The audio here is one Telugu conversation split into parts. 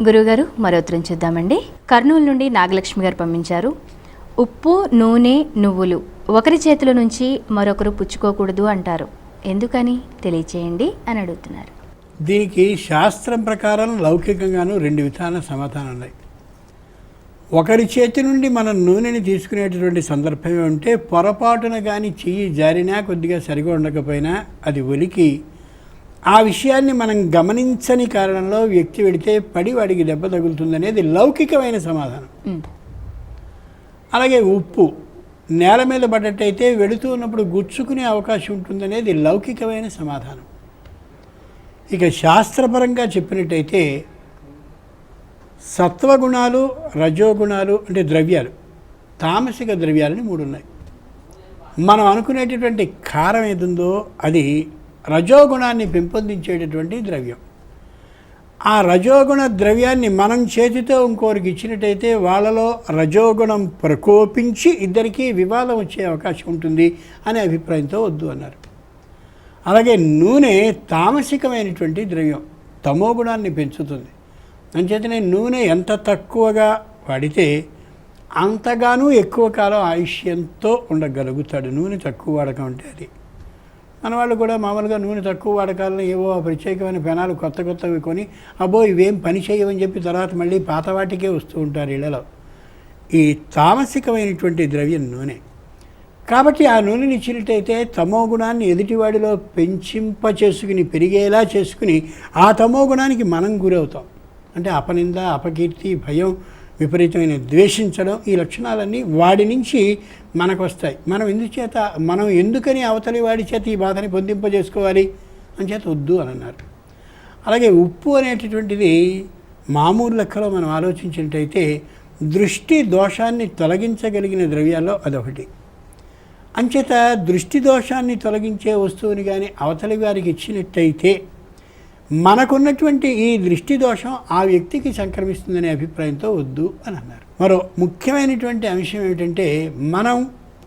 గురువుగారు మరో ఉత్తరం చూద్దామండి. కర్నూలు నుండి నాగలక్ష్మి గారు పంపించారు. ఉప్పు, నూనె, నువ్వులు ఒకరి చేతుల నుంచి మరొకరు పుచ్చుకోకూడదు అంటారు, ఎందుకని తెలియచేయండి అని అడుగుతున్నారు. దీనికి శాస్త్రం ప్రకారం లౌకికంగాను రెండు విధాల సమాధానం ఉన్నాయి. ఒకరి చేతి నుండి మనం నూనెని తీసుకునేటటువంటి సందర్భమే ఉంటే పొరపాటున కానీ చెయ్యి జారినా కొద్దిగా సరిగా ఉండకపోయినా అది ఒలికి ఆ విషయాన్ని మనం గమనించని కారణంలో వ్యక్తి వెడితే పడి వాడికి దెబ్బ తగులుతుందనేది లౌకికమైన సమాధానం. అలాగే ఉప్పు నేల మీద పడ్డట్టయితే వెళుతూ ఉన్నప్పుడు గుచ్చుకునే అవకాశం ఉంటుందనేది లౌకికమైన సమాధానం. ఇక శాస్త్రపరంగా చెప్పినట్టయితే సత్వగుణాలు, రజోగుణాలు అంటే ద్రవ్యాలు, తామసిక ద్రవ్యాలని 3 ఉన్నాయి. మనం అనుకునేటటువంటి కారం ఏదుందో అది రజోగుణాన్ని పెంపొందించేటటువంటి ద్రవ్యం. ఆ రజోగుణ ద్రవ్యాన్ని మనం చేతితో ఇంకోరికి ఇచ్చినట్టయితే వాళ్ళలో రజోగుణం ప్రకోపించి ఇద్దరికీ వివాదం వచ్చే అవకాశం ఉంటుంది అనే అభిప్రాయంతో వద్దు అన్నారు. అలాగే నూనె తామసికమైనటువంటి ద్రవ్యం, తమోగుణాన్ని పెంచుతుంది. అంచేతనే నూనె ఎంత తక్కువగా వాడితే అంతగానూ ఎక్కువ కాలం ఆయుష్యంతో ఉండగలుగుతాడు. నూనె తక్కువ వాడకం అంటే అది. మన వాళ్ళు కూడా మామూలుగా నూనె తక్కువ వాడకాలను ఏవో ప్రత్యేకమైన పెనాలు కొత్త కొత్తవి కొని అబ్బో ఇవేం పని చేయవని చెప్పి తర్వాత మళ్ళీ పాత వాటికే వస్తూ ఉంటారు ఇళ్లలో. ఈ తామసికమైనటువంటి ద్రవ్యం నూనె. కాబట్టి ఆ నూనెని ఇచ్చినట్టయితే తమో గుణాన్ని ఎదుటివాడిలో చేసుకుని పెరిగేలా చేసుకుని ఆ తమో గుణానికి మనం గురవుతాం. అంటే అపనింద, అపకీర్తి, భయం, విపరీతమైన ద్వేషించడం, ఈ లక్షణాలన్నీ వాడి నుంచి మనకు వస్తాయి. మనం ఎందుకని అవతలి వాడి చేత ఈ బాధని పొందింపజేసుకోవాలి అని చేత వద్దు అని అన్నారు. అలాగే ఉప్పు అనేటటువంటిది మామూలు లెక్కలో మనం ఆలోచించినట్టయితే దృష్టి దోషాన్ని తొలగించగలిగిన ద్రవ్యాల్లో అదొకటి. అంచేత దృష్టి దోషాన్ని తొలగించే వస్తువుని కానీ అవతలి వారికి ఇచ్చినట్టయితే మనకున్నటువంటి ఈ దృష్టి దోషం ఆ వ్యక్తికి సంక్రమిస్తుందనే అభిప్రాయంతో వద్దు అని అన్నారు. మరో ముఖ్యమైనటువంటి అంశం ఏమిటంటే మనం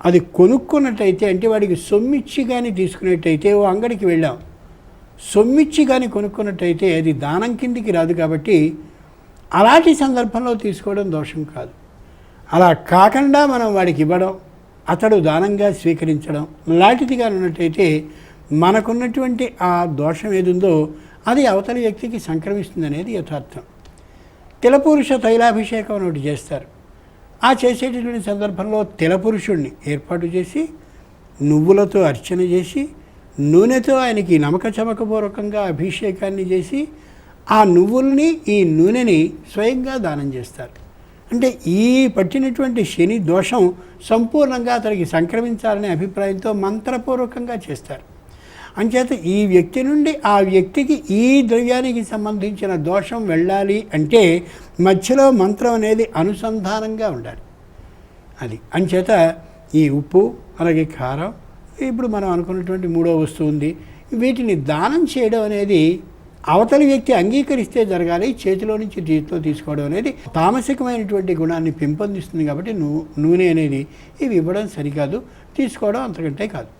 అది కొనుక్కున్నట్టయితే, అంటే వాడికి సొమ్మిచ్చి కానీ తీసుకున్నట్టయితే, ఓ అంగడికి వెళ్ళాం, సొమ్మిచ్చి కానీ కొనుక్కున్నట్టయితే అది దానం కిందికి రాదు. కాబట్టి అలాంటి సందర్భంలో తీసుకోవడం దోషం కాదు. అలా కాకుండా మనం వాడికి ఇవ్వడం, అతడు దానంగా స్వీకరించడం లాంటిదిగా ఉన్నట్టయితే మనకున్నటువంటి ఆ దోషం ఏదుందో అది అవతలి వ్యక్తికి సంక్రమిస్తుంది అనేది యథార్థం. తిలపురుష తైలాభిషేకం అని ఒకటి చేస్తారు. ఆ చేసేటటువంటి సందర్భంలో తిలపురుషుణ్ణి ఏర్పాటు చేసి నువ్వులతో అర్చన చేసి నూనెతో ఆయనకి నమక చమకపూర్వకంగా అభిషేకాన్ని చేసి ఆ నువ్వుల్ని, ఈ నూనెని స్వయంగా దానం చేస్తారు. అంటే ఈ పట్టినటువంటి శని దోషం సంపూర్ణంగా అతనికి సంక్రమించాలనే అభిప్రాయంతో మంత్రపూర్వకంగా చేస్తారు. అంచేత ఈ వ్యక్తి నుండి ఆ వ్యక్తికి ఈ ద్రవ్యానికి సంబంధించిన దోషం వెళ్ళాలి అంటే మధ్యలో మంత్రం అనేది అనుసంధానంగా ఉండాలి. అది అంచేత ఈ ఉప్పు, అలాగే కారం, ఇప్పుడు మనం అనుకున్నటువంటి 3వ వస్తువు ఉంది, వీటిని దానం చేయడం అనేది అవతలి వ్యక్తి అంగీకరిస్తే జరగాలి. చేతిలో నుంచి చేతిలో తీసుకోవడం అనేది తామసికమైనటువంటి గుణాన్ని పెంపొందిస్తుంది. కాబట్టి నూనె అనేది ఇవి ఇవ్వడం సరికాదు, తీసుకోవడం అంతకంటే కాదు.